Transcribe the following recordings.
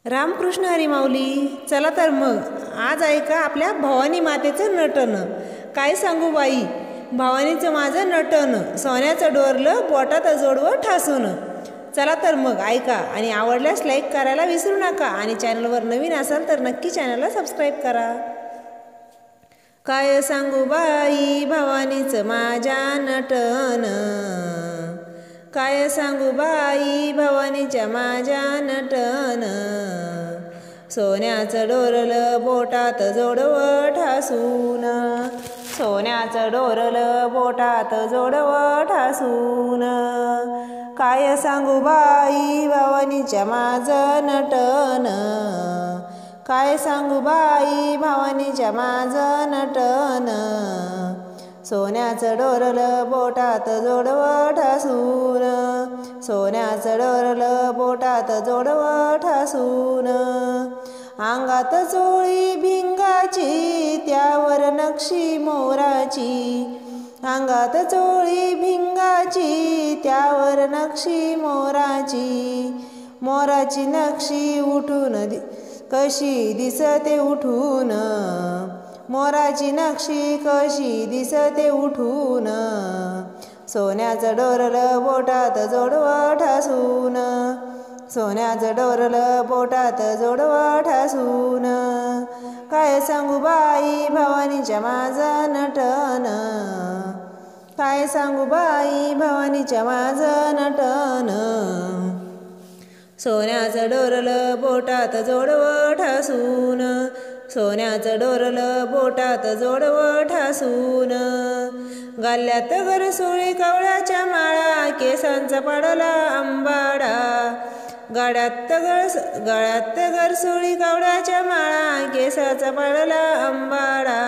रामकृष्ण हरी माऊली. चला तर मग आज ऐका आपल्या भवानी मातेचं नटन. काय सांगू बाई भवानीचं माझं नटन, सोन्याचं डोरलं बोटात जोडवं ठासून. चला तर मग ऐका आणि आवडल्यास लाईक करायला विसरू नका आणि चॅनलवर नवीन असाल तर नक्की चॅनलला सबस्क्राईब करा. काय सांगू बाई भवानीचं माझ्या नटन, काय सांगू बाई भवानीच्या माझ्या नटन. सोन्याचं डोरलं बोटात जोडवं ठासून, सोन्याचं डोरलं बोटात जोडवं ठासून. काय सांगू बाई भवानीच्या माझं नटन, काय सांगू बाई भवानीच्या माझं नटन. सोन्याचं डोरलं बोटात जोडवं ठासून, सोन्याचं डोरलं बोटात जोडवं ठासून. अंगात चोळी भिंगाची त्यावर नक्षी मोराची, अंगात चोळी भिंगाची त्यावर नक्षी मोराची. मोराची नक्षी उठून कशी दिसते उठून, मोराची नक्षी कशी दिसते उठून. सोन्याचं डोरलं बोटात जोडवं ठासून, सोन्याचं डोरलं बोटात जोडवं ठासून. काय सांगू बाई भवानीच्या माझं नटन, काय सांगू बाई भवानीच्या माझं नटन. सोन्याचं डोरलं बोटात जोडवं ठासून, सोन्याचं डोरलं बोटात जोडवं ठासून. गळ्यात गरसुळी कवळ्याच्या माळा, केसांचा पडला आंबाडा. गळ्यात गरसुळी कवळ्याच्या माळा, केसाचा पडला आंबाडा.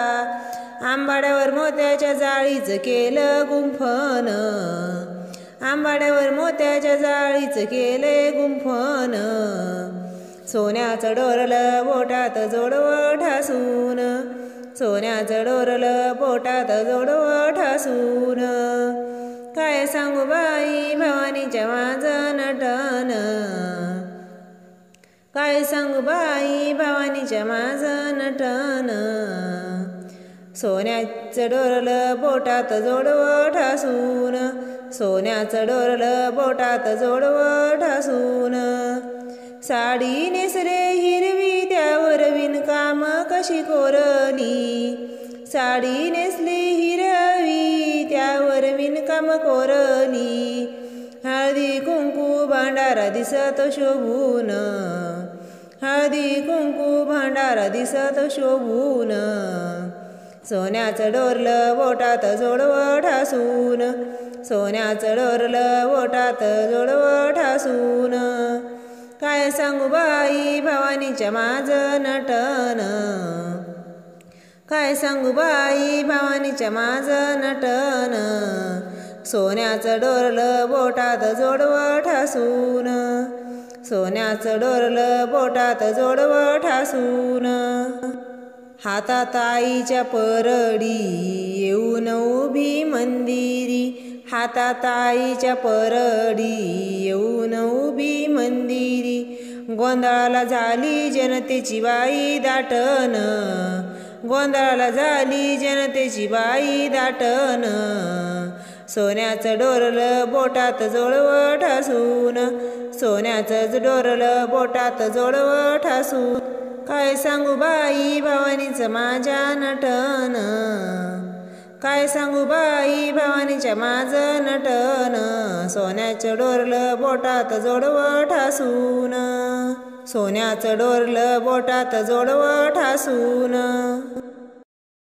आंबाड्यावर मोत्याच्या जाळीचं केलं गुंफण, आंबाड्यावर मोत्याच्या जाळीचं केले गुंफण. सोन्याचं डोरलं बोटात जोडवं ठासून, सोन्याचं डोरलं बोटात जोडवं ठासून. काय सांगू बाई भवानीच्या माझं नटन, काय सांगू बाई भवानीच्या माझं नटन. सोन्याचं डोरलं बोटात जोडवं ठासून, सोन्याचं डोरलं बोटात जोडवं ठासून. साडी नेसले हिरवी त्यावर विणकाम कशी कोरली, साडी नेसली हिरवी त्यावर विणकाम कोरली. हळदी कुंकू भांडारा दिसत शोभून, हळदी कुंकू भांडारा दिसत शोभून. सोन्याचं डोरलं बोटात जोडवं ठासून, सोन्याचं डोरलं बोटात जोडवं ठासून. काय सांगू बाई भवानीच्या माझं नटन, काय सांगू बाई भवानीच्या माझं नटन. सोन्याचं डोरलं बोटात जोडवं ठासून, सोन्याचं डोरलं बोटात जोडवं ठासून. हातात आईच्या परडी येऊन उभी मंदिरी, हातात आईच्या परडी येऊन उभी मंदिरी. गोंधळाला झाली जनतेची बाई दाटन, गोंधळाला झाली जनतेची बाई दाटन. सोन्याचं डोरलं बोटात जोडवं ठासून, सोन्याचं डोरलं बोटात जोडवं ठासून. काय सांगू बाई भवानीचं माझ्या नटन, काय सांगू बाई भवानीच्या माझं नटन. सोन्याचं डोरलं बोटात जोडवं ठासून, सोन्याचं डोरलं बोटात जोडवं ठासून.